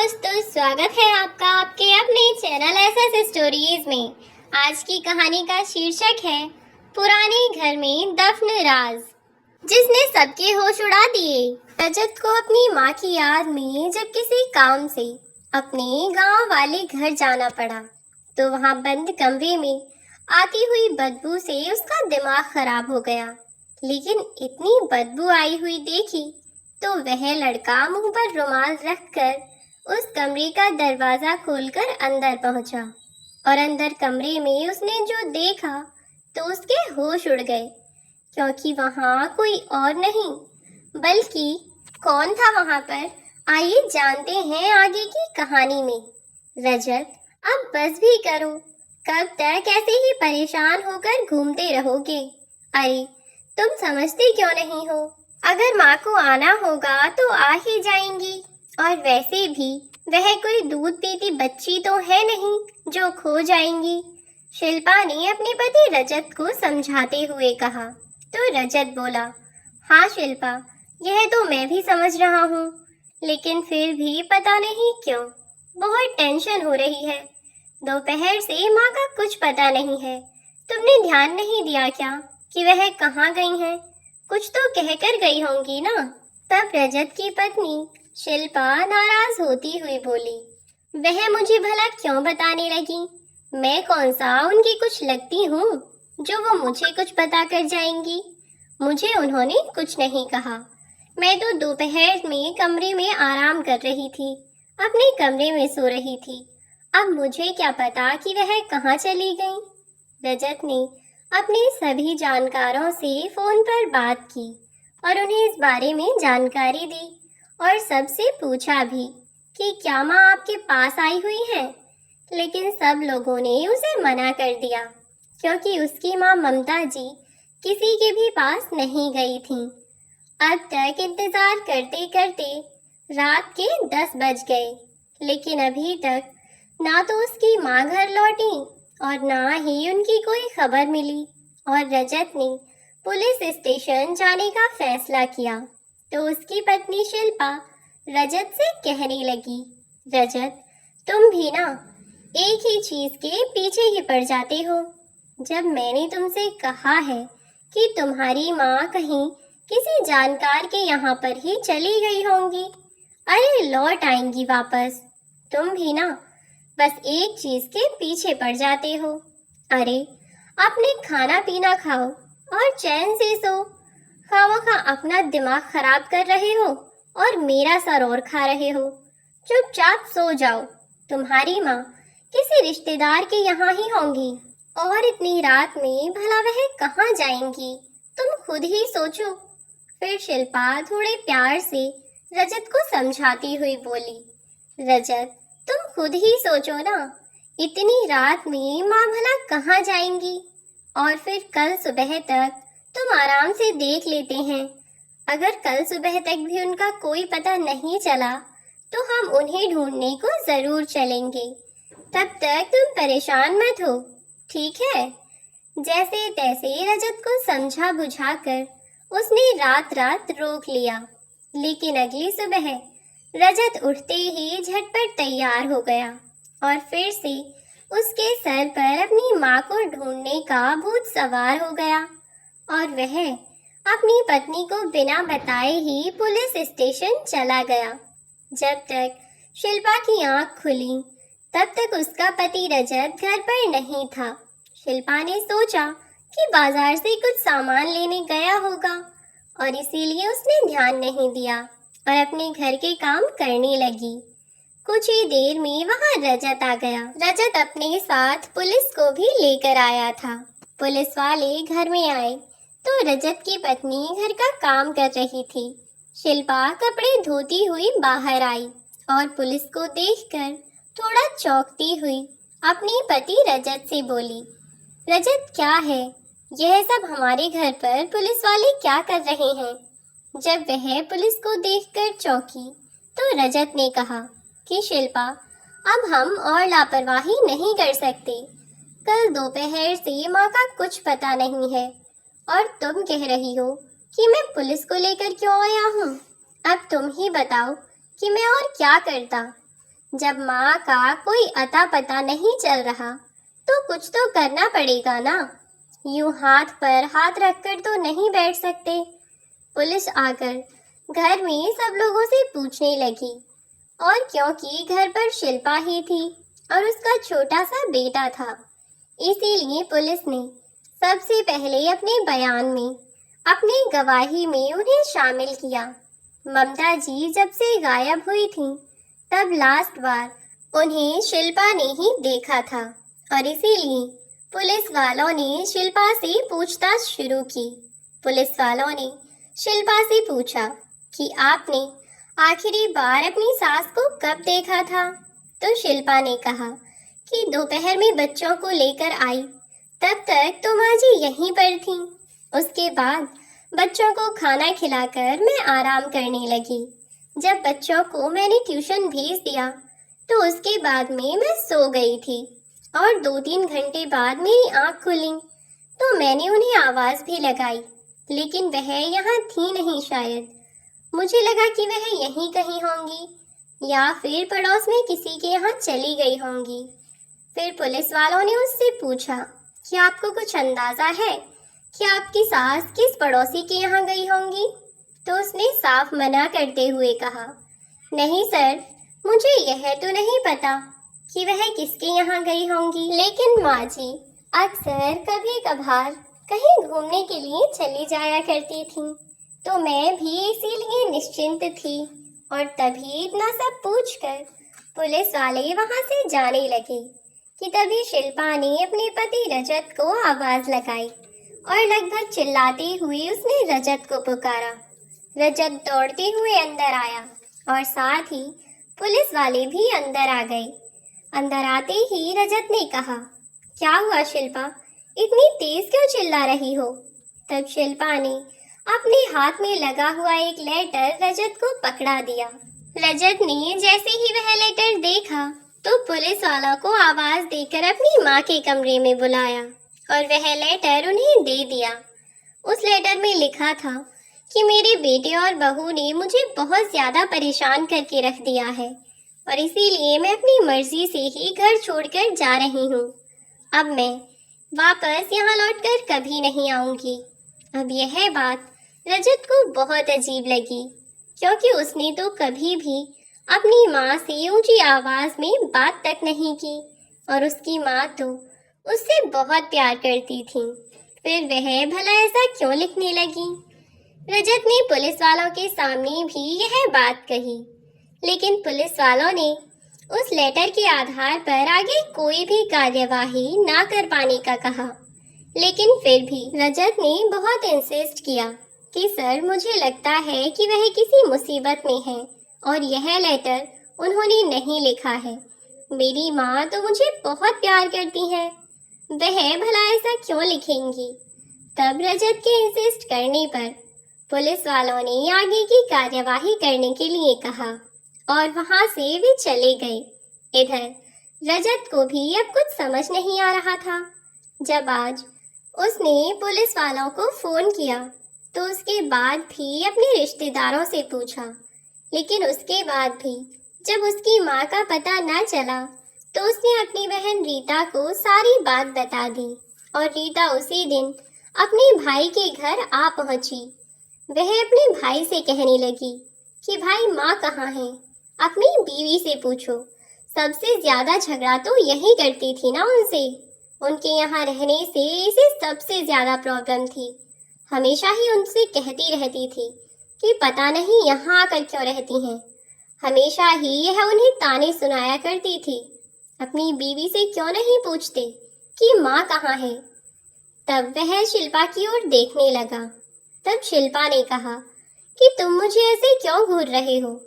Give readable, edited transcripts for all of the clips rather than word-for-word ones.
दोस्तों, स्वागत है आपका आपके अपने चैनल एसएस स्टोरीज में। आज की कहानी का शीर्षक है पुराने घर में दफन राज, जिसने सबके होश उड़ा दिए। रजत को अपनी माँ की याद में जब किसी काम से अपने गांव वाले घर जाना पड़ा तो वहां बंद कमरे में आती हुई बदबू से उसका दिमाग खराब हो गया। लेकिन इतनी बदबू आई हुई देखी तो वह लड़का मुंह पर रुमाल रखकर उस कमरे का दरवाजा खोलकर अंदर पहुंचा और अंदर कमरे में उसने जो देखा तो उसके होश उड़ गए, क्योंकि वहां कोई और नहीं बल्कि कौन था वहां पर। आइए जानते हैं आगे की कहानी में। रजत, अब बस भी करो, कब तक ऐसे ही परेशान होकर घूमते रहोगे? अरे तुम समझते क्यों नहीं हो? अगर माँ को आना होगा तो आ ही जाएंगी, और वैसे भी वह कोई दूध पीती बच्ची तो है नहीं जो खो जाएंगी। शिल्पा ने अपने पति रजत को समझाते हुए कहा। तो रजत बोला, हाँ शिल्पा, यह तो मैं भी समझ रहा हूँ, लेकिन फिर भी पता नहीं क्यों बहुत टेंशन हो रही है। दोपहर से माँ का कुछ पता नहीं है। तुमने ध्यान नहीं दिया क्या कि वह कहाँ गई हैं? कुछ तो कहकर गई होंगी ना। तब रजत की पत्नी शिल्पा नाराज होती हुई बोली, वह मुझे भला क्यों बताने लगी? मैं कौन सा उनकी कुछ लगती हूँ जो वो मुझे कुछ बता कर जाएंगी? मुझे उन्होंने कुछ नहीं कहा। मैं तो दोपहर में कमरे में आराम कर रही थी, अपने कमरे में सो रही थी। अब मुझे क्या पता कि वह कहाँ चली गई। रजत ने अपने सभी जानकारों से फोन पर बात की और उन्हें इस बारे में जानकारी दी और सबसे पूछा भी कि क्या माँ आपके पास आई हुई है। लेकिन सब लोगों ने उसे मना कर दिया, क्योंकि उसकी माँ ममता जी किसी के भी पास नहीं गई थी। अब तक इंतजार करते करते रात के 10 बज गए, लेकिन अभी तक ना तो उसकी माँ घर लौटी और ना ही उनकी कोई खबर मिली। और रजत ने पुलिस स्टेशन जाने का फैसला किया तो उसकी पत्नी शिल्पा रजत से कहने लगी, रजत, तुम भी ना एक ही चीज के पीछे ही पड़ जाते हो। जब मैंने तुमसे कहा है कि तुम्हारी माँ कहीं किसी जानकार के यहाँ पर ही चली गई होंगी, अरे लौट आएंगी वापस, तुम भी ना बस एक चीज के पीछे पड़ जाते हो। अरे अपने खाना पीना खाओ और चैन से सो। खामखा अपना दिमाग खराब कर रहे हो और मेरा सर और खा रहे हो। चुपचाप सो जाओ। तुम्हारी माँ किसी रिश्तेदार के यहाँ ही होंगी, और इतनी रात में भला वह कहाँ जाएंगी, तुम खुद ही सोचो। फिर शिल्पा थोड़े प्यार से रजत को समझाती हुई बोली, रजत, तुम खुद ही सोचो ना, इतनी रात में माँ भला कहाँ जाएंगी? और फिर कल सुबह तक तुम आराम से देख लेते हैं। अगर कल सुबह तक भी उनका कोई पता नहीं चला तो हम उन्हें ढूंढने को जरूर चलेंगे। तब तक तुम परेशान मत हो, ठीक है? जैसे तैसे रजत को समझा बुझाकर उसने रात रात रोक लिया। लेकिन अगली सुबह रजत उठते ही झटपट तैयार हो गया और फिर से उसके सर पर अपनी माँ को ढूंढने का भूत सवार हो गया और वह अपनी पत्नी को बिना बताए ही पुलिस स्टेशन चला गया। जब तक शिल्पा की आंख खुली तब तक उसका पति रजत घर पर नहीं था। शिल्पा ने सोचा कि बाजार से कुछ सामान लेने गया होगा और इसीलिए उसने ध्यान नहीं दिया और अपने घर के काम करने लगी। कुछ ही देर में वहां रजत आ गया। रजत अपने साथ पुलिस को भी लेकर आया था। पुलिस वाले घर में आए तो रजत की पत्नी घर का काम कर रही थी। शिल्पा कपड़े धोती हुई बाहर आई और पुलिस को देखकर थोड़ा चौंकती हुई अपने पति रजत से बोली, रजत, क्या है यह सब? हमारे घर पर पुलिस वाले क्या कर रहे हैं? जब वह पुलिस को देखकर चौंकी तो रजत ने कहा कि शिल्पा, अब हम और लापरवाही नहीं कर सकते। कल दोपहर से माँ का कुछ पता नहीं है और तुम कह रही हो कि मैं पुलिस को लेकर क्यों आया हूँ। अब तुम ही बताओ कि मैं और क्या करता। जब माँ का कोई अता पता नहीं चल रहा तो कुछ तो करना पड़ेगा ना। यूं हाथ पर हाथ रखकर तो नहीं बैठ सकते। पुलिस आकर घर में सब लोगों से पूछने लगी और क्योंकि घर पर शिल्पा ही थी और उसका छोटा सा बेटा था, इसीलिए पुलिस ने सबसे पहले अपने बयान में, अपनी गवाही में उन्हें शामिल किया। ममता जी जब से गायब हुई थीं, तब लास्ट बार उन्हें शिल्पा ने ही देखा था और इसीलिए पुलिस वालों ने शिल्पा से पूछताछ शुरू की। पुलिस वालों ने शिल्पा से पूछा कि आपने आखिरी बार अपनी सास को कब देखा था? तो शिल्पा ने कहा कि दोपहर में बच्चों को लेकर आई, तब तक तो माँ जी यहीं पर थीं। उसके बाद बच्चों को खाना खिलाकर मैं आराम करने लगी। जब बच्चों को मैंने ट्यूशन भेज दिया तो उसके बाद में मैं सो गई थी और 2-3 घंटे बाद मेरी आँख खुली तो मैंने उन्हें आवाज़ भी लगाई, लेकिन वह यहाँ थी नहीं। शायद मुझे लगा कि वह यहीं कहीं होंगी या फिर पड़ोस में किसी के यहाँ चली गई होंगी। फिर पुलिस वालों ने उससे पूछा कि आपको कुछ अंदाजा है कि आपकी सास किस पड़ोसी के यहाँ गई होंगी? तो उसने साफ मना करते हुए कहा, नहीं सर, मुझे यह तो नहीं पता कि वह किसके यहाँ गई होंगी, लेकिन माँ जी अक्सर कभी कभार कहीं घूमने के लिए चली जाया करती थी, तो मैं भी इसीलिए निश्चिंत थी। और तभी इतना सब पूछकर पुलिस वाले वहां से जाने लगे कि तभी शिल्पा ने अपने पति रजत को आवाज लगाई और लगभग चिल्लाते हुए उसने रजत को पुकारा। रजत दौड़ते हुए अंदर आया और साथ ही पुलिस वाले भी अंदर आ गए। अंदर आते ही रजत ने कहा, क्या हुआ शिल्पा, इतनी तेज क्यों चिल्ला रही हो? तब शिल्पा ने अपने हाथ में लगा हुआ एक लेटर रजत को पकड़ा दिया। रजत ने जैसे ही वह लेटर देखा तो पुलिस वालों को आवाज देकर अपनी माँ के कमरे में बुलाया और वह लेटर उन्हें दे दिया। उस लेटर में लिखा था कि मेरे बेटे और बहू ने मुझे बहुत ज्यादा परेशान करके रख दिया है और इसीलिए मैं अपनी मर्जी से ही घर छोड़कर जा रही हूँ। अब मैं वापस यहाँ लौटकर कभी नहीं आऊंगी। अब यह बात रजत को बहुत अजीब लगी, क्योंकि उसने तो कभी भी अपनी माँ से ऊंची आवाज में बात तक नहीं की और उसकी माँ तो उससे बहुत प्यार करती थी। फिर वह भला ऐसा क्यों लिखने लगी? रजत ने पुलिस वालों के सामने भी यह बात कही, लेकिन पुलिस वालों ने उस लेटर के आधार पर आगे कोई भी कार्यवाही ना कर पाने का कहा। लेकिन फिर भी रजत ने बहुत इंसिस्ट किया कि सर, मुझे लगता है कि वह किसी मुसीबत में है और यह लेटर उन्होंने नहीं लिखा है। मेरी माँ तो मुझे बहुत प्यार करती है, वह भला ऐसा क्यों लिखेंगी? तब रजत के इंसिस्ट करने पर पुलिस वालों ने आगे की कार्यवाही करने के लिए कहा और वहां से वे चले गए। इधर रजत को भी अब कुछ समझ नहीं आ रहा था। जब आज उसने पुलिस वालों को फोन किया तो उसके बाद भी अपने रिश्तेदारों से पूछा, लेकिन उसके बाद भी जब उसकी माँ का पता न चला तो उसने अपनी बहन रीता को सारी बात बता दी और रीता उसी दिन अपने भाई के घर आ पहुंची। वह अपने भाई से कहने लगी कि भाई, माँ कहाँ है? अपनी बीवी से पूछो। सबसे ज्यादा झगड़ा तो यही करती थी ना उनसे। उनके यहाँ रहने से इसे सबसे ज्यादा प्रॉब्लम थी। हमेशा ही उनसे कहती रहती थी कि पता नहीं यहाँ आकर क्यों रहती हैं। हमेशा ही यह उन्हें ताने सुनाया करती थी। अपनी बीवी से क्यों नहीं पूछते कि माँ कहाँ है? तब वह शिल्पा की ओर देखने लगा। तब शिल्पा ने कहा कि तुम मुझे ऐसे क्यों घूर रहे हो?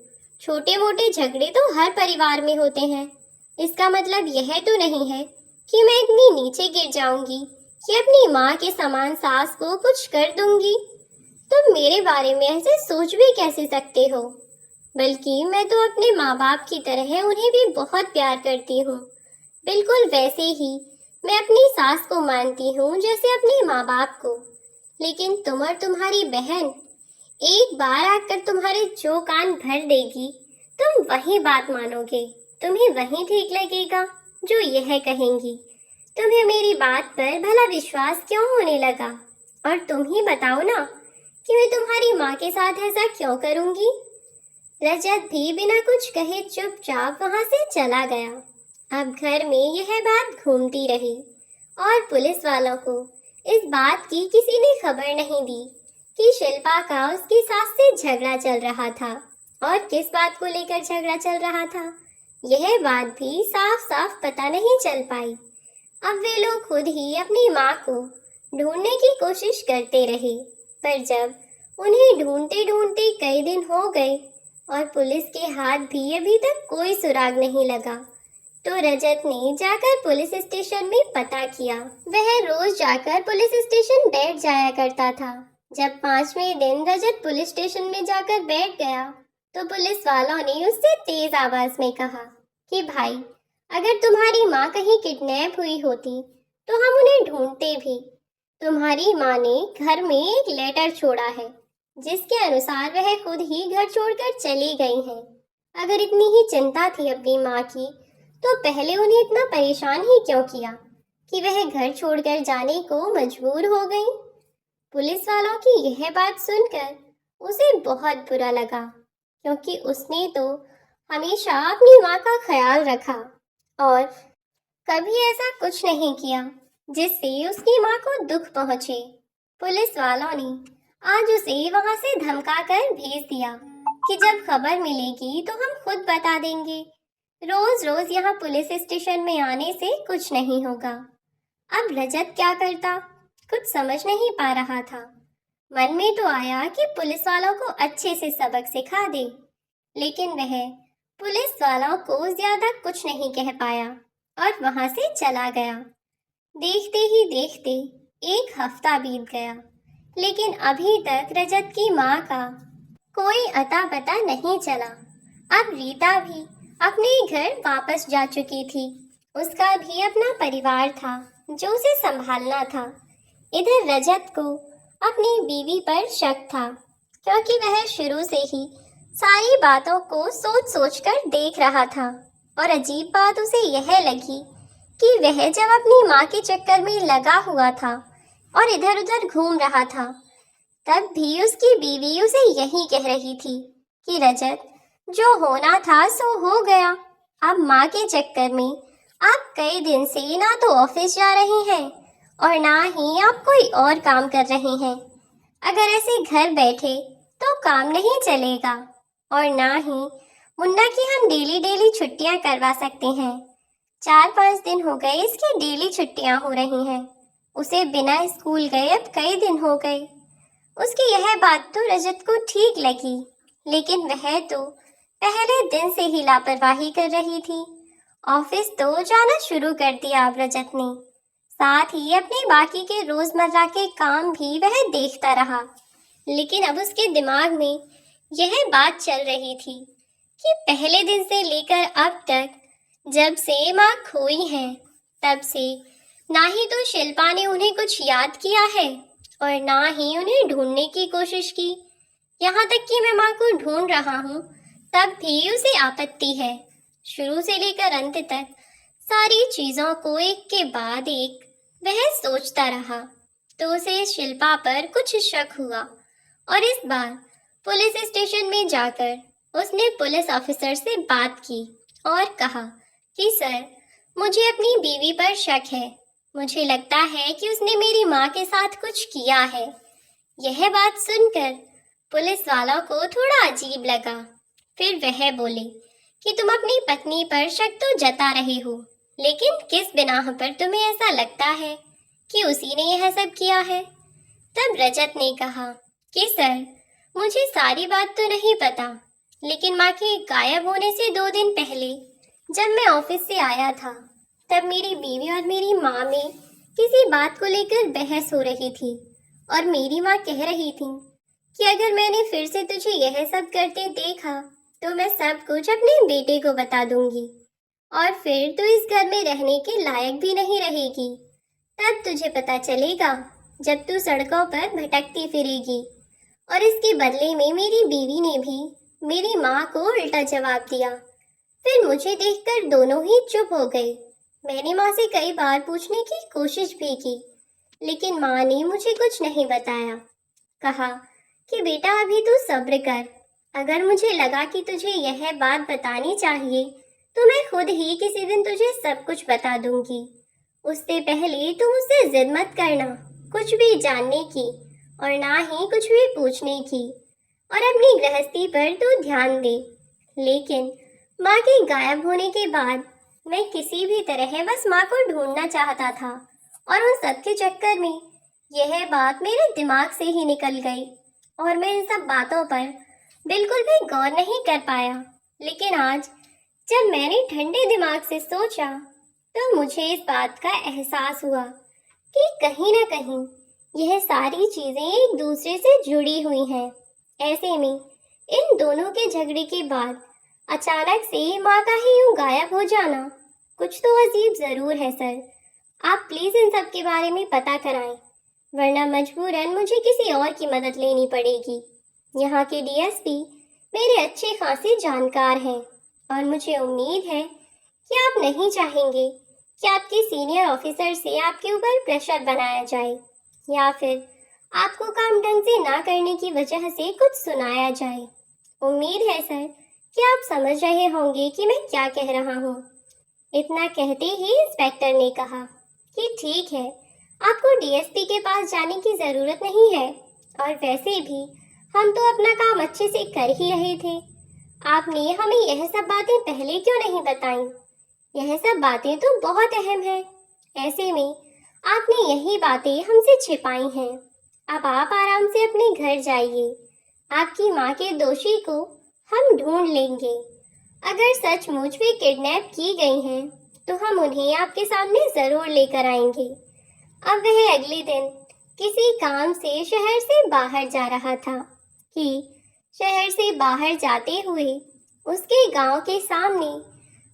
छोटे मोटे झगड़े तो हर परिवार में होते हैं। इसका मतलब यह तो नहीं है कि मैं इतनी नीचे गिर जाऊंगी कि अपनी माँ के समान सास को कुछ कर दूंगी। तुम मेरे बारे में ऐसे सोच भी कैसे सकते हो? बल्कि मैं तो अपने माँ बाप की तरह उन्हें भी बहुत प्यार करती हूँ। बिल्कुल वैसे ही मैं अपनी सास को मानती हूँ जैसे अपने माँ बाप को। लेकिन तुम और तुम्हारी बहन, एक बार आकर तुम्हारे जो कान भर देगी तुम वही बात मानोगे। तुम्हें वही ठीक लगेगा जो यह कहेंगी। तुम्हें मेरी बात पर भला विश्वास क्यों होने लगा? और तुम ही बताओ ना कि मैं तुम्हारी माँ के साथ ऐसा क्यों करूंगी? रजत भी बिना कुछ कहे चुपचाप वहां से चला गया। अब घर में यह बात घूमती रही और पुलिस वालों को इस बात की किसी ने खबर नहीं दी कि शिल्पा का उसकी सास से झगड़ा चल रहा था। और किस बात को लेकर झगड़ा चल रहा था, यह बात भी साफ साफ पता नहीं चल पाई। अब वे लोग खुद ही अपनी माँ को ढूंढने की कोशिश करते रहे, पर जब उन्हें ढूंढते ढूंढते कई दिन हो गए और पुलिस के हाथ भी अभी तक कोई सुराग नहीं लगा, तो रजत ने जाकर पुलिस स्टेशन में पता किया। वह रोज जाकर पुलिस स्टेशन बैठ जाया करता था। जब 5वें दिन रजत पुलिस स्टेशन में जाकर बैठ गया, तो पुलिस वालों ने उससे तेज आवाज में कहा कि भाई, अगर तुम्हारी माँ कहीं किडनैप हुई होती तो हम उन्हें ढूंढते भी। तुम्हारी माँ ने घर में एक लेटर छोड़ा है जिसके अनुसार वह खुद ही घर छोड़कर चली गई हैं। अगर इतनी ही चिंता थी अपनी माँ की, तो पहले उन्हें इतना परेशान ही क्यों किया कि वह घर छोड़कर जाने को मजबूर हो गई? पुलिस वालों की यह बात सुनकर उसे बहुत बुरा लगा, क्योंकि उसने तो हमेशा अपनी माँ का ख्याल रखा और कभी ऐसा कुछ नहीं किया जिससे उसकी माँ को दुख पहुंचे। पुलिस वालों ने आज उसे वहां से धमका कर भेज दिया कि जब खबर मिलेगी तो हम खुद बता देंगे। रोज रोज यहाँ पुलिस स्टेशन में आने से कुछ नहीं होगा। अब रजत क्या करता, कुछ समझ नहीं पा रहा था। मन में तो आया कि पुलिस वालों को अच्छे से सबक सिखा दे, लेकिन वह पुलिस वालों को ज्यादा कुछ नहीं कह पाया और वहां से चला गया। देखते ही देखते 1 हफ्ता बीत गया, लेकिन अभी तक रजत की माँ का कोई अता पता नहीं चला। अब रीता भी अपने घर वापस जा चुकी थी। उसका भी अपना परिवार था जो उसे संभालना था। इधर रजत को अपनी बीवी पर शक था, क्योंकि वह शुरू से ही सारी बातों को सोच सोच कर देख रहा था। और अजीब बात उसे यह लगी कि वह जब अपनी माँ के चक्कर में लगा हुआ था और इधर उधर घूम रहा था, तब भी उसकी बीवी उसे यही कह रही थी कि रजत, जो होना था सो हो गया। अब माँ के चक्कर में आप कई दिन से ना तो ऑफिस जा रहे हैं और ना ही आप कोई और काम कर रहे हैं। अगर ऐसे घर बैठे तो काम नहीं चलेगा, और ना ही मुन्ना की हम डेली डेली छुट्टियां करवा सकते हैं। 4-5 दिन हो गए इसकी डेली छुट्टियां हो रही हैं। उसे बिना स्कूल गए अब कई दिन हो गए। उसकी यह बात तो रजत को ठीक लगी, लेकिन वह तो पहले दिन से ही लापरवाही कर रही थी। ऑफिस तो जाना शुरू कर दिया अब रजत ने, साथ ही अपने बाकी के रोजमर्रा के काम भी वह देखता रहा। लेकिन अब उसके दिमाग में यह बात चल रही थी कि पहले दिन से लेकर अब तक जब से माँ खोई है, तब से ना ही तो शिल्पा ने उन्हें कुछ याद किया है और ना ही उन्हें ढूंढने की कोशिश की। यहाँ तक कि मैं माँ को ढूंढ रहा हूँ तब भी उसे आपत्ति है। शुरू से लेकर अंत तक सारी चीजों को एक के बाद एक वह सोचता रहा, तो उसे शिल्पा पर कुछ शक हुआ और इस बार पुलिस स्टेशन में जाकर उसने पुलिस ऑफिसर से बात की और कहा कि सर, मुझे अपनी बीवी पर शक है। मुझे लगता है कि उसने मेरी माँ के साथ कुछ किया है। यह बात सुनकर पुलिस वालों को थोड़ा अजीब लगा। फिर वह बोले कि तुम अपनी पत्नी पर शक तो जता रहे हो, लेकिन किस बिनाह पर तुम्हें ऐसा लगता है कि उसी ने यह सब किया है? तब रजत ने कहा कि सर, मुझे सारी बात तो नहीं पता, लेकिन माँ के गायब होने से 2 दिन पहले जब मैं ऑफिस से आया था, तब मेरी बीवी और मेरी माँ में किसी बात को लेकर बहस हो रही थी और मेरी माँ कह रही थी कि अगर मैंने फिर से तुझे यह सब करते देखा तो मैं सब कुछ अपने बेटे को बता दूंगी और फिर तू इस घर में रहने के लायक भी नहीं रहेगी। तब तुझे पता चलेगा जब तू सड़कों पर भटकती फिरेगी। और इसके बदले में मेरी बीवी ने भी मेरी माँ को उल्टा जवाब दिया। फिर मुझे देखकर दोनों ही चुप हो गए। मैंने माँ से कई बार पूछने की कोशिश भी की, लेकिन माँ ने मुझे कुछ नहीं बताया। कहा कि बेटा अभी तू सब्र कर। अगर मुझे लगा कि तुझे यह बात बतानी चाहिए तो मैं खुद ही किसी दिन तुझे सब कुछ बता दूंगी। उससे पहले तू मुझसे जिद मत करना कुछ भी जानने की, और ना ही कुछ भी पूछने की, और अपनी गृहस्थी पर तू ध्यान दे। लेकिन माँ के गायब होने के बाद मैं किसी भी तरह बस माँ को ढूंढना चाहता था, और उन सब के चक्कर में यह बात मेरे दिमाग से ही निकल गई और मैं इन सब बातों पर बिल्कुल भी गौर नहीं कर पाया। लेकिन आज जब मैंने ठंडे दिमाग से सोचा तो मुझे इस बात का एहसास हुआ कि कहीं ना कहीं यह सारी चीजें एक दूसरे से जुड़ी हुई हैं। ऐसे में इन दोनों के झगड़े के बाद अचानक से माँ का ही यूं गायब हो जाना कुछ तो अजीब जरूर है सर। आप प्लीज इन सब के बारे में पता कराएं, वरना मजबूरन मुझे किसी और की मदद लेनी पड़ेगी। यहाँ के डीएसपी मेरे अच्छे खासे जानकार हैं और मुझे उम्मीद है कि आप नहीं चाहेंगे कि आपके सीनियर ऑफिसर से आपके ऊपर प्रेशर बनाया जाए या फिर आपको काम ढंग से ना करने की वजह से कुछ सुनाया जाए। उम्मीद है सर कि आप समझ रहे होंगे कि मैं क्या कह रहा हूँ। इतना कहते ही इंस्पेक्टर ने कहा कि ठीक है, आपको डीएसपी के पास जाने की जरूरत नहीं है, और वैसे भी हम तो अपना काम अच्छे से कर ही रहे थे। आपने हमें यह सब बातें पहले क्यों नहीं बताई? यह सब बातें तो बहुत अहम है। ऐसे में आपने यही बातें हमसे छिपाई हैं। अब आप आराम से अपने घर जाइए। आपकी माँ के दोषी को हम ढूंढ लेंगे। अगर सचमुच वे किडनैप की गई हैं तो हम उन्हें आपके सामने जरूर लेकर आएंगे। अब वह अगले दिन किसी काम से शहर से बाहर जा रहा था कि शहर से बाहर जाते हुए उसके गांव के सामने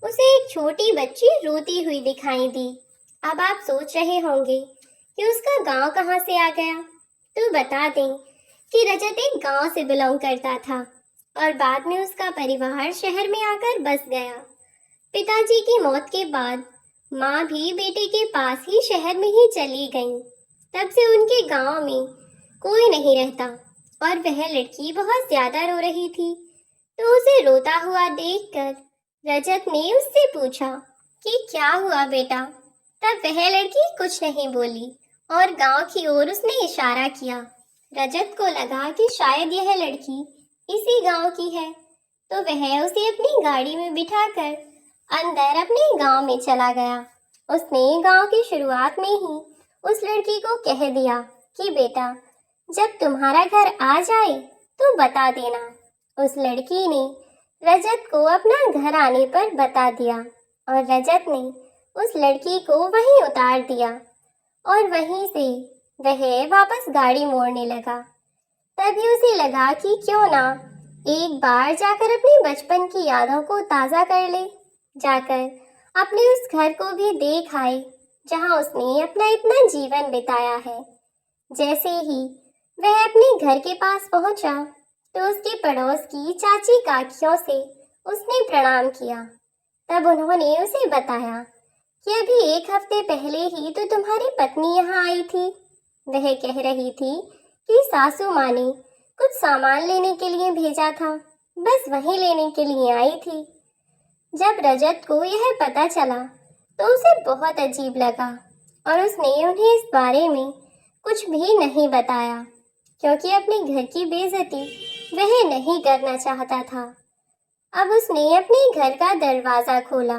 उसे एक छोटी बच्ची रोती हुई दिखाई दी। अब आप सोच रहे होंगे कि उसका गांव कहाँ से आ गया, तो बता दें कि रजत एक गांव से बिलोंग करता था और बाद में उसका परिवार शहर में आकर बस गया। पिताजी की मौत के बाद माँ भी बेटे के पास ही शहर में ही चली गई। तब से उनके गांव में कोई नहीं रहता और वह लड़की बहुत ज्यादा रो रही थी। तो उसे रोता हुआ देखकर रजत ने उससे पूछा कि क्या हुआ बेटा। तब वह लड़की कुछ नहीं बोली और गांव की ओर उसने इशारा किया। रजत को लगा कि शायद यह लड़की इसी गांव की है, तो वह उसे अपनी गाड़ी में बिठाकर अंदर अपने गांव में चला गया। उसने गांव की शुरुआत में ही उस लड़की को कह दिया कि बेटा जब तुम्हारा घर आ जाए तो बता देना। उस लड़की ने रजत को अपना घर आने पर बता दिया और रजत ने उस लड़की को वहीं उतार दिया और वहीं से वह वापस गाड़ी मोड़ने लगा। तभी उसे लगा कि क्यों ना एक बार जाकर अपने बचपन की यादों को ताज़ा कर ले, जाकर अपने उस घर को भी देख आए जहां उसने अपना इतना जीवन बिताया है। जैसे ही वह अपने घर के पास पहुंचा तो उसके पड़ोस की चाची काकियों से उसने प्रणाम किया। तब उन्होंने उसे बताया कि अभी एक हफ्ते पहले ही तो तुम्हारी पत्नी यहाँ आई थी। वह कह रही थी कि सासू माँ ने कुछ सामान लेने के लिए भेजा था, बस वही लेने के लिए आई थी। जब रजत को यह पता चला तो उसे बहुत अजीब लगा और उसने उन्हें इस बारे में कुछ भी नहीं बताया, क्योंकि अपने घर की बेइज्जती वह नहीं करना चाहता था। अब उसने अपने घर का दरवाजा खोला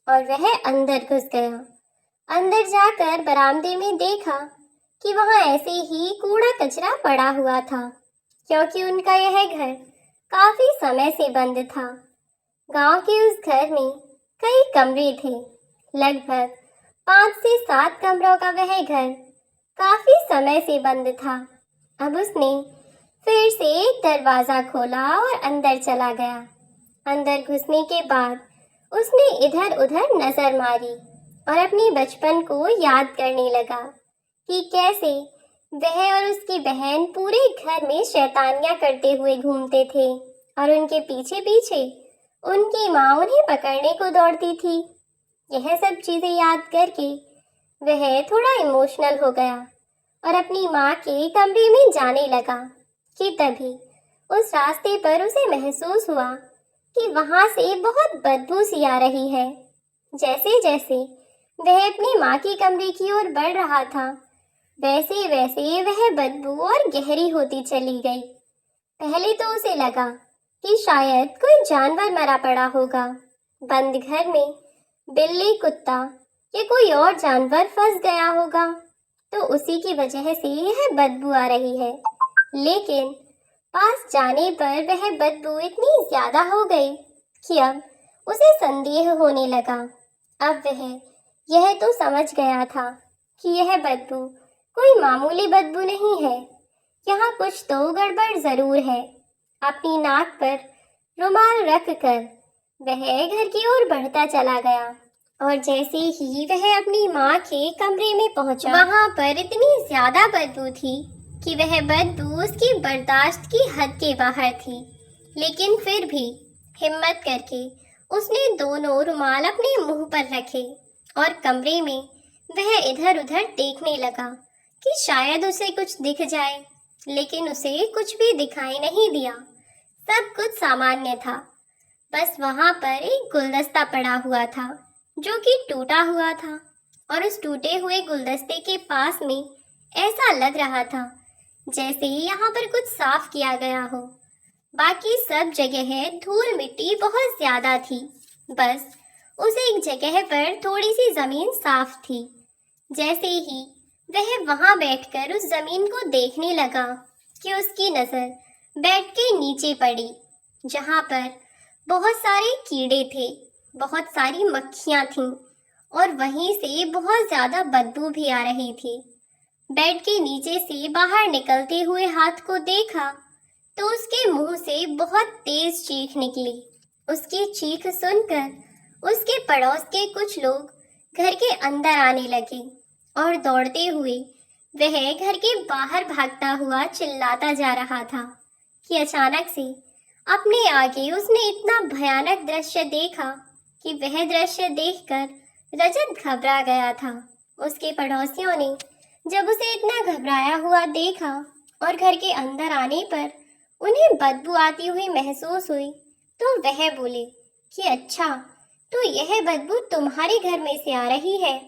और वह अंदर घुस गया। अंदर जाकर बरामदे में देखा कि वहां ऐसे ही कूड़ा कचरा पड़ा हुआ था, क्योंकि उनका यह घर काफी समय से बंद था। गांव के उस घर में कई कमरे थे। लगभग 5 से 7 कमरों का वह घर काफी समय से बंद था। अब उसने फिर से एक दरवाजा खोला और अंदर चला गया। अंदर घुसने के बाद उसने इधर उधर नजर मारी और अपने बचपन को याद करने लगा कि कैसे वह और उसकी बहन पूरे घर में शैतानियां करते हुए घूमते थे और उनके पीछे पीछे उनकी माँ उन्हें पकड़ने को दौड़ती थी। यह सब चीजें याद करके वह थोड़ा इमोशनल हो गया और अपनी माँ के कमरे में जाने लगा कि तभी उस रास्ते पर उसे महसूस हुआ कि वहां से बहुत बदबू सी आ रही है। जैसे जैसे वह अपनी माँ के कमरे की ओर बढ़ रहा था, वैसे वैसे वह बदबू और गहरी होती चली गई। पहले तो उसे लगा कि शायद कोई जानवर मरा पड़ा होगा, बंद घर में बिल्ली, कुत्ता या कोई और जानवर फंस गया होगा, तो उसी की वजह से यह बदबू आ रही है। लेकिन पास जाने पर वह बदबू इतनी ज्यादा हो गई कि अब उसे संदेह होने लगा। अब वह यह तो समझ गया था कि यह बदबू कोई मामूली बदबू नहीं है, यहाँ कुछ तो गड़बड़ जरूर है। अपनी नाक पर रुमाल रख कर वह घर की ओर बढ़ता चला गया और जैसे ही वह अपनी माँ के कमरे में पहुंचा, वहां पर इतनी ज्यादा बदबू थी कि वह बदबू उसकी बर्दाश्त की हद के बाहर थी। लेकिन फिर भी हिम्मत करके उसने दोनों रुमाल अपने मुंह पर रखे और कमरे में वह इधर उधर देखने लगा कि शायद उसे कुछ दिख जाए। लेकिन उसे कुछ भी दिखाई नहीं दिया, सब कुछ सामान्य था। बस वहां पर एक गुलदस्ता पड़ा हुआ था जो कि टूटा हुआ था और उस टूटे हुए गुलदस्ते के पास में ऐसा लग रहा था जैसे यहाँ पर कुछ साफ किया गया हो। बाकी सब जगह धूल मिट्टी बहुत ज्यादा थी, बस उस एक जगह पर थोड़ी सी जमीन साफ थी। जैसे ही वह वहां बैठकर उस जमीन को देखने लगा कि उसकी नजर बेड के नीचे पड़ी, जहां पर बहुत सारे कीड़े थे, बहुत सारी मक्खियां थीं और वहीं से बहुत ज्यादा बदबू भी आ रही थी। बेड के नीचे से बाहर निकलते हुए हाथ को देखा तो उसके मुंह से बहुत तेज चीख निकली। उसकी चीख सुनकर उसके पड़ोस के कुछ लोग घर के अंदर आने लगे और दौड़ते हुए वह घर के बाहर भागता हुआ चिल्लाता जा रहा था कि अचानक से अपने आगे उसने इतना भयानक दृश्य देखा कि वह दृश्य देखकर रजत घबरा गया था। उसके पड़ोसियों ने जब उसे इतना घबराया हुआ देखा और घर के अंदर आने पर उन्हें बदबू आती हुई महसूस हुई तो वह बोले कि अच्छा, तो यह बदबू तुम्हारे घर में से आ रही है।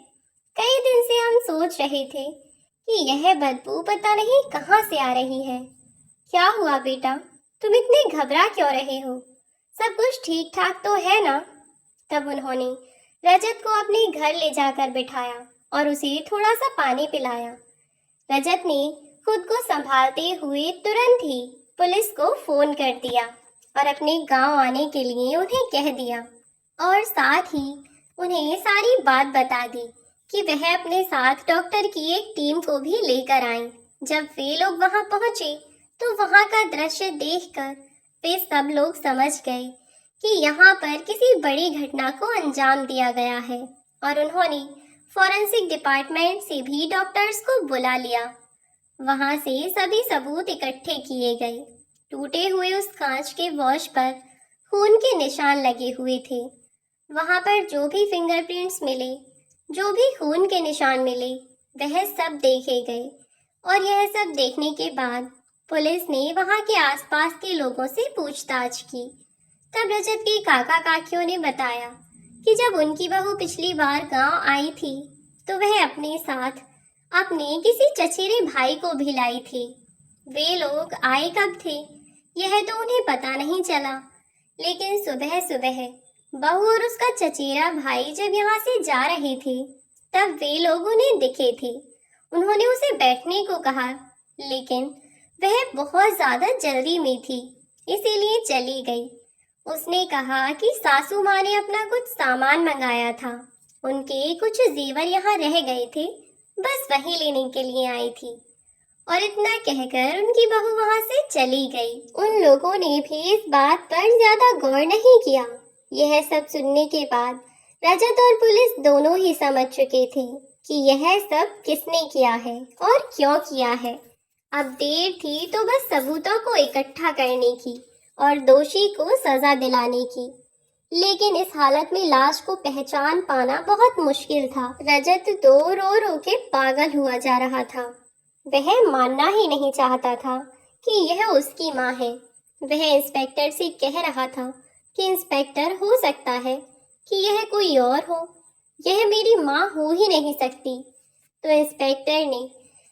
कई दिन से हम सोच रहे थे कि यह बदबू पता नहीं कहाँ से आ रही है। क्या हुआ बेटा, तुम इतने घबरा क्यों रहे हो? सब कुछ ठीक ठाक तो है ना? तब उन्होंने रजत को अपने घर ले जाकर बिठाया और उसे थोड़ा सा पानी पिलाया। रजत ने खुद को संभालते हुए तुरंत ही पुलिस को फोन कर दिया और अपने गांव आने के लिए उन्हें कह दिया और साथ ही उन्हें सारी बात बता दी कि वह अपने साथ डॉक्टर की एक टीम को भी लेकर आए। जब वे लोग वहां पहुंचे तो वहां का दृश्य देखकर वे सब लोग समझ गए कि यहाँ पर किसी बड़ी घटना को अंजाम दिया गया है और उन्होंने फॉरेंसिक डिपार्टमेंट से भी डॉक्टर्स को बुला लिया। वहां से सभी सबूत इकट्ठे किए गए। टूटे हुए उस कांच के वॉश पर खून के निशान लगे हुए थे। वहां पर जो भी फिंगरप्रिंट्स मिले, जो भी खून के निशान मिले, वह सब देखे गए और यह सब देखने के बाद पुलिस ने वहां के आसपास के लोगों से पूछताछ की। तब रजत के काका काकियों ने बताया कि जब उनकी बहू पिछली बार गांव आई थी तो वह अपने साथ अपने किसी चचेरे भाई को भी लाई थी। वे लोग आए कब थे यह तो उन्हें पता नहीं चला, लेकिन सुबह सुबह बहू और उसका चचेरा भाई जब यहाँ से जा रहे थे तब वे लोग उन्हें दिखे थे। उन्होंने उसे बैठने को कहा, लेकिन वह बहुत ज्यादा जल्दी में थी, इसीलिए चली गई। उसने कहा कि सासू माँ ने अपना कुछ सामान मंगाया था, उनके कुछ जेवर यहाँ रह गए थे, बस वही लेने के लिए आई थी। और इतना कहकर उनकी बहू वहां से चली गई। उन लोगों ने भी इस बात पर ज्यादा गौर नहीं किया। यह सब सुनने के बाद रजत और पुलिस दोनों ही समझ चुके थे कि यह सब किसने किया है और क्यों किया है। अब देर थी तो बस सबूतों को इकट्ठा करने की और दोषी को सजा दिलाने की। लेकिन इस हालत में लाश को पहचान पाना बहुत मुश्किल था। रजत तो रो रो के पागल हुआ जा रहा था। वह मानना ही नहीं चाहता था कि यह उसकी माँ है। वह इंस्पेक्टर से कह रहा था कि इंस्पेक्टर, हो सकता है कि यह कोई और हो, यह मेरी माँ हो ही नहीं सकती। तो इंस्पेक्टर ने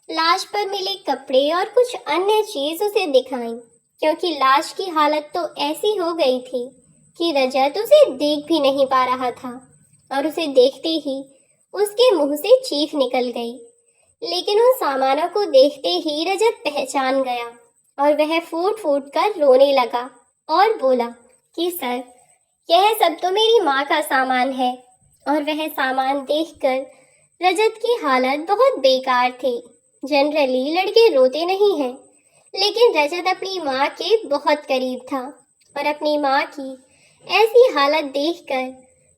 लाश पर मिले कपड़े और कुछ अन्य चीज उसे दिखाई, क्योंकि लाश की हालत तो ऐसी हो गई थी कि रजत उसे देख भी नहीं पा रहा था और उसे देखते ही उसके मुंह से चीख निकल गई। लेकिन उन सामानों को देखते ही रजत पहचान गया और वह फूट फूट कर रोने लगा और बोला कि सर, यह सब तो मेरी माँ का सामान है। और वह सामान देखकर रजत की हालत बहुत बेकार थी। जनरली लड़के रोते नहीं हैं, लेकिन रजत अपनी माँ के बहुत करीब था और अपनी माँ की ऐसी हालत देखकर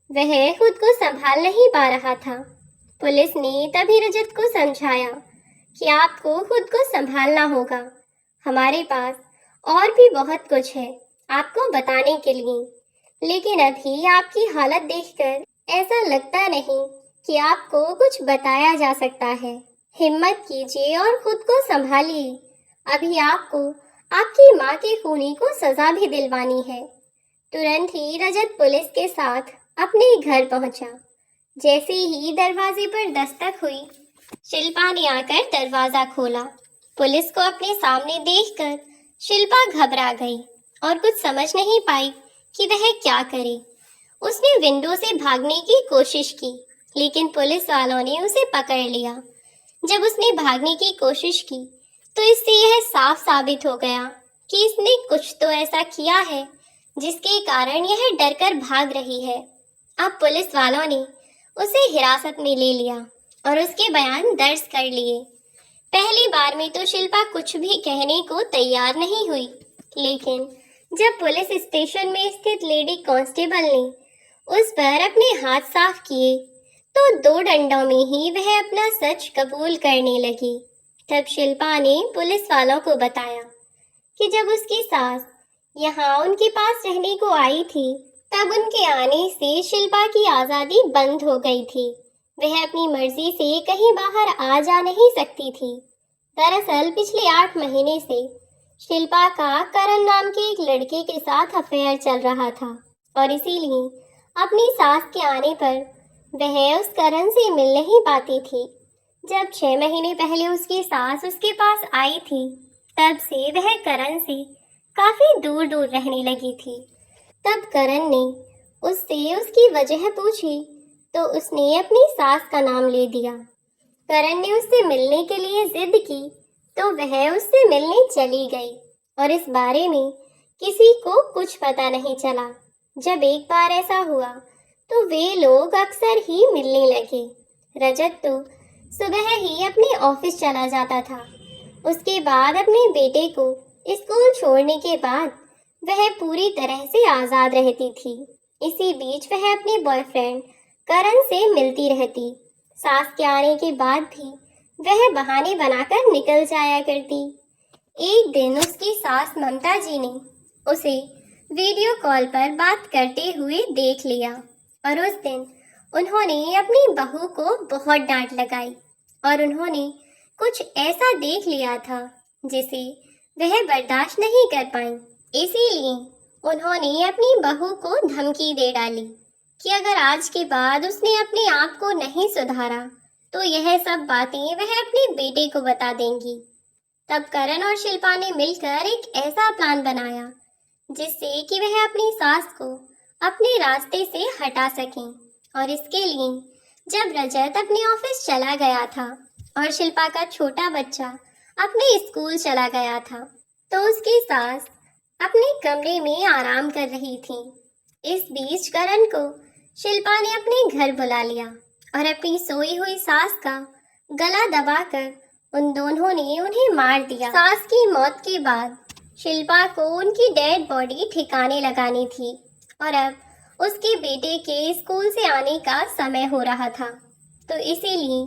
वह खुद को संभाल नहीं पा रहा था। पुलिस ने तभी रजत को समझाया कि आपको खुद को संभालना होगा। हमारे पास और भी बहुत कुछ है आपको बताने के लिए, लेकिन अभी आपकी हालत देखकर ऐसा लगता नहीं कि आपको कुछ बताया जा सकता है। हिम्मत कीजिए और खुद को संभालिए। अभी आपको आपकी माँ के खूनी को सजा भी दिलवानी है। तुरंत ही रजत पुलिस के साथ अपने घर पहुंचा। जैसे ही दरवाजे पर दस्तक हुई, शिल्पा ने आकर दरवाजा खोला। पुलिस को अपने सामने देखकर शिल्पा घबरा गई और कुछ समझ नहीं पाई कि वह क्या करे। उसने विंडो से भागने की कोशिश की, लेकिन पुलिस वालों ने उसे पकड़ लिया। जब उसने भागने की कोशिश की तो इससे यह साफ साबित हो गया कि इसने कुछ तो ऐसा किया है जिसके कारण यह डरकर भाग रही है। अब पुलिस वालों ने उसे हिरासत में ले लिया और उसके बयान दर्ज कर लिए। पहली बार में तो शिल्पा कुछ भी कहने को तैयार नहीं हुई, लेकिन जब पुलिस स्टेशन में स्थित लेडी कांस्टेबल ने उस पर अपने हाथ साफ किए तो 2 डंडों में ही वह अपना सच कबूल करने लगी। तब शिल्पा ने पुलिस वालों को बताया कि जब उसकी सास यहाँ उनके पास रहने को आई थी, तब उनके आने से शिल्पा की आज़ादी बंद हो गई थी। वह अपनी मर्जी से कहीं बाहर आ जा नहीं सकती थी। दरअसल पिछले 8 महीने से शिल्पा का करण नाम के एक लड़के के साथ अफेयर चल रहा था और इसीलिए अपनी सास के आने पर वह उस करण से मिल नहीं पाती थी। जब 6 महीने पहले उसकी सास उसके पास आई थी, तब से वह करण से काफी दूर दूर रहने लगी थी। तब करण ने उससे उसकी वजह पूछी तो उसने अपनी सास का नाम ले दिया। करण ने उससे मिलने के लिए जिद की तो वह उससे मिलने चली गई और इस बारे में किसी को कुछ पता नहीं चला। जब एक बार ऐसा हुआ तो वे लोग अक्सर ही मिलने लगे। रजत तो सुबह ही अपने ऑफिस चला जाता था। उसके बाद अपने बेटे को स्कूल छोड़ने के बाद वह पूरी तरह से आज़ाद रहती थी। इसी बीच वह अपने बॉयफ्रेंड करण से मिलती रहती। सास के आने के बाद भी वह बहाने बनाकर निकल जाया करती। एक दिन उसकी सास ममता जी ने उसे वीडियो कॉल पर बात करते हुए देख लिया और उस दिन उन्होंने अपनी बहू को बहुत डांट लगाई और उन्होंने कुछ ऐसा देख लिया था जिसे वह बर्दाश्त नहीं कर पाई। इसीलिए उन्होंने अपनी बहू को धमकी दे डाली कि अगर आज के बाद उसने अपने आप को नहीं सुधारा तो यह सब बातें वह अपने बेटे को बता देंगी। तब करण और शिल्पा ने मिलकर एक ऐसा प्लान बनाया जिससे कि वह अपनी सास को अपने रास्ते से हटा सकें। और इसके लिए जब रजत अपने ऑफिस चला गया था और शिल्पा का छोटा बच्चा अपने स्कूल चला गया था, तो उसकी सास अपने कमरे में आराम कर रही थी। इस बीच करण को शिल्पा ने अपने घर बुला लिया और अपनी सोई हुई सास का गला दबाकर उन दोनों ने उन्हें मार दिया। सास की मौत के बाद शिल्पा को उनकी डेड बॉडी ठिकाने लगानी थी और अब उसके बेटे के स्कूल से आने का समय हो रहा था, तो इसीलिए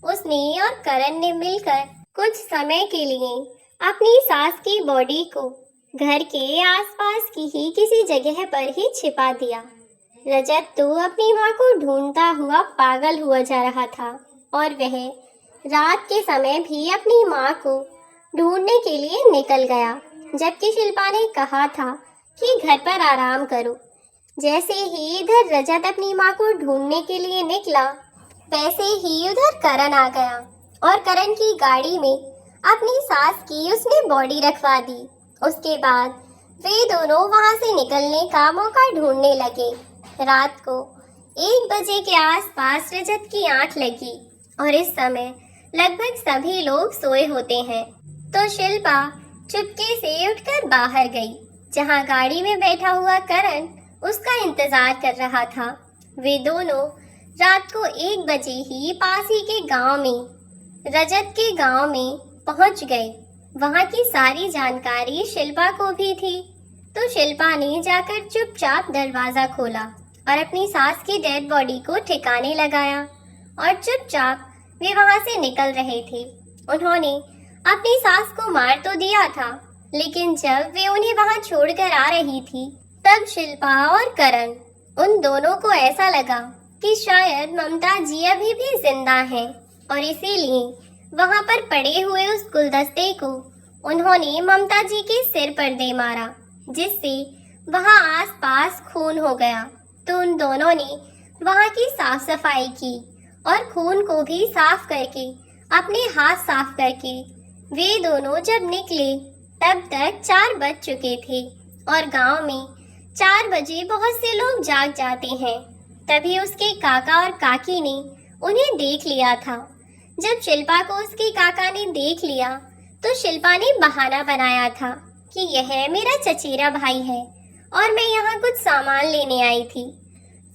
उसने और करण ने मिलकर कुछ समय के लिए अपनी सास की बॉडी को घर के आसपास की ही किसी जगह पर ही छिपा दिया। रजत तो अपनी माँ को ढूंढता हुआ पागल हुआ जा रहा था और वह रात के समय भी अपनी माँ को ढूंढने के लिए निकल गया, जबकि शिल्पा ने कहा था कि घर पर आराम करो। जैसे ही इधर रजत अपनी माँ को ढूंढने के लिए निकला, वैसे ही उधर करण आ गया और करण की गाड़ी में अपनी सास की उसने बॉडी रखवा दी। उसके बाद वे दोनों वहां से निकलने का मौका ढूंढने लगे। रात को 1 बजे के आसपास रजत की आंख लगी और इस समय लगभग सभी लोग सोए होते हैं, तो शिल्पा चुपके से उठकर बाहर गई, जहां गाड़ी में बैठा हुआ करण उसका इंतजार कर रहा था। वे दोनों रात को 1 बजे ही पास ही के गांव में, रजत के गांव में पहुंच गए। वहां की सारी जानकारी शिल्पा को भी थी, तो शिल्पा ने जाकर चुपचाप दरवाजा खोला और अपनी सास की डेड बॉडी को ठिकाने लगाया और चुपचाप वे वहां से निकल रहे थे। उन्होंने अपनी सास को मार तो दिया था, लेकिन जब वे उन्हें वहां छोड़कर आ रही थी, तब शिल्पा और करण, उन दोनों को ऐसा लगा कि शायद ममता जी अभी भी जिंदा हैं और इसीलिए वहां पर पड़े हुए उस गुलदस्ते को उन्होंने ममता जी के सिर पर दे मारा, जिससे वहां आसपास खून हो गया। तो उन दोनों ने वहां की साफ सफाई की और खून को भी साफ करके, अपने हाथ साफ करके वे दोनों जब निकले, तब तक 4 बज चुके थे और गांव में 4 बजे बहुत से लोग जाग जाते हैं। तभी उसके काका और काकी ने उन्हें देख लिया था। जब शिल्पा को उसके काका ने देख लिया, तो शिल्पा ने बहाना बनाया था कि यह मेरा चचेरा भाई है और मैं यहाँ कुछ सामान लेने आई थी।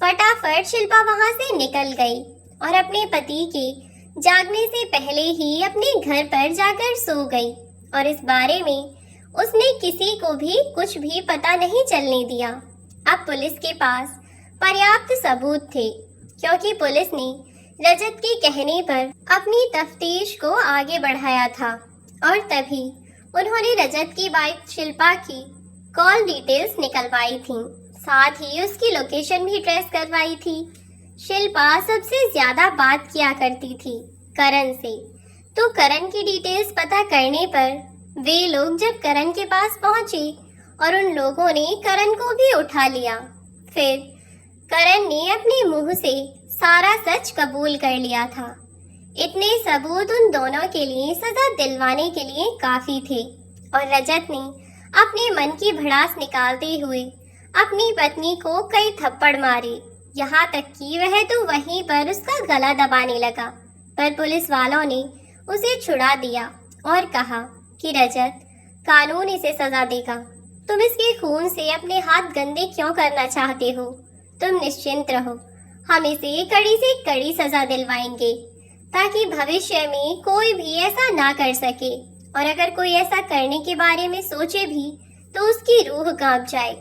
फटाफट शिल्पा वहां से निकल गई और अपने पति के जागने से पहले ही अपने घर पर जाकर सो गई और इस बारे में उसने किसी को भी कुछ भी पता नहीं चलने दिया। अब पुलिस के पास पर्याप्त सबूत थे, क्योंकि पुलिस ने रजत के कहने पर अपनी तफ्तीश को आगे बढ़ाया था और तभी उन्होंने रजत की वाइफ शिल्पा की कॉल डिटेल्स निकलवाई थी, साथ ही उसकी लोकेशन भी ट्रेस करवाई थी। शिल्पा सबसे ज्यादा बात किया करती थी करण से, तो करण की डिटेल्स पता करने पर वे लोग जब करण के पास पहुंचे और उन लोगों ने करण को भी उठा लिया, फिर करण ने अपने मुंह से सारा सच कबूल कर लिया था। इतने सबूत उन दोनों के लिए सजा दिलवाने के लिए काफी थे और रजत ने अपने मन की भड़ास निकालते हुए अपनी पत्नी को कई थप्पड़ मारे, यहाँ तक कि वह तो वहीं पर उसका गला दबाने लगा। पर पुलिस वालों ने उसे छुड़ा दिया और कहा कि रजत, कानून इसे सजा देगा। तुम इसके खून से अपने हाथ गंदे क्यों करना चाहते हो? तुम निश्चिंत रहो, हम इसे कड़ी से कड़ी सजा दिलवाएंगे ताकि भविष्य में कोई भी ऐसा ना कर सके, और अगर कोई ऐसा करने के बारे में सोचे भी तो उसकी रूह कांप जाए।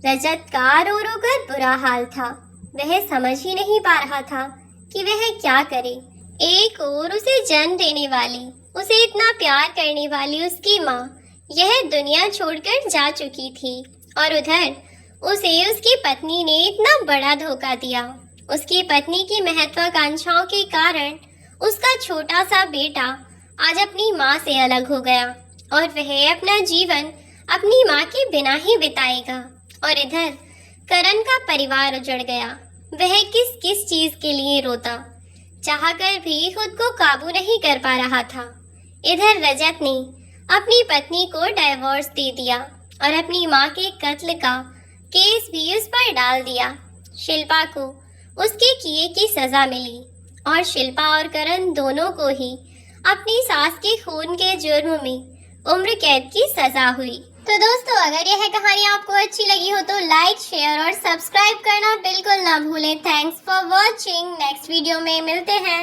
रजत का रो रो कर बुरा हाल था। वह समझ ही नहीं पा रहा था कि वह क्या करे। एक और उसे जन्म देने वाली, उसे इतना प्यार करने वाली उसकी माँ यह दुनिया छोड़कर जा चुकी थी और उधर उसे उसकी पत्नी ने इतना बड़ा धोखा दिया। उसकी पत्नी की महत्वाकांक्षाओं के कारण उसका छोटा सा बेटा आज अपनी माँ से अलग हो गया और वह अपना जीवन अपनी माँ के बिना ही बिताएगा। और इधर करण का परिवार उजड़ गया। वह किस किस चीज के लिए रोता, चाहकर भी खुद को काबू नहीं कर पा रहा था। इधर रजत ने अपनी पत्नी को डाइवोर्स दे दिया और अपनी माँ के कत्ल का केस भी उस पर डाल दिया। शिल्पा को उसके किए की सजा मिली और शिल्पा और करण दोनों को ही अपनी सास के खून के जुर्म में उम्र कैद की सजा हुई। तो दोस्तों, अगर यह कहानी आपको अच्छी लगी हो तो लाइक, शेयर और सब्सक्राइब करना बिल्कुल ना भूलें। Thanks for watching. Next video में मिलते हैं।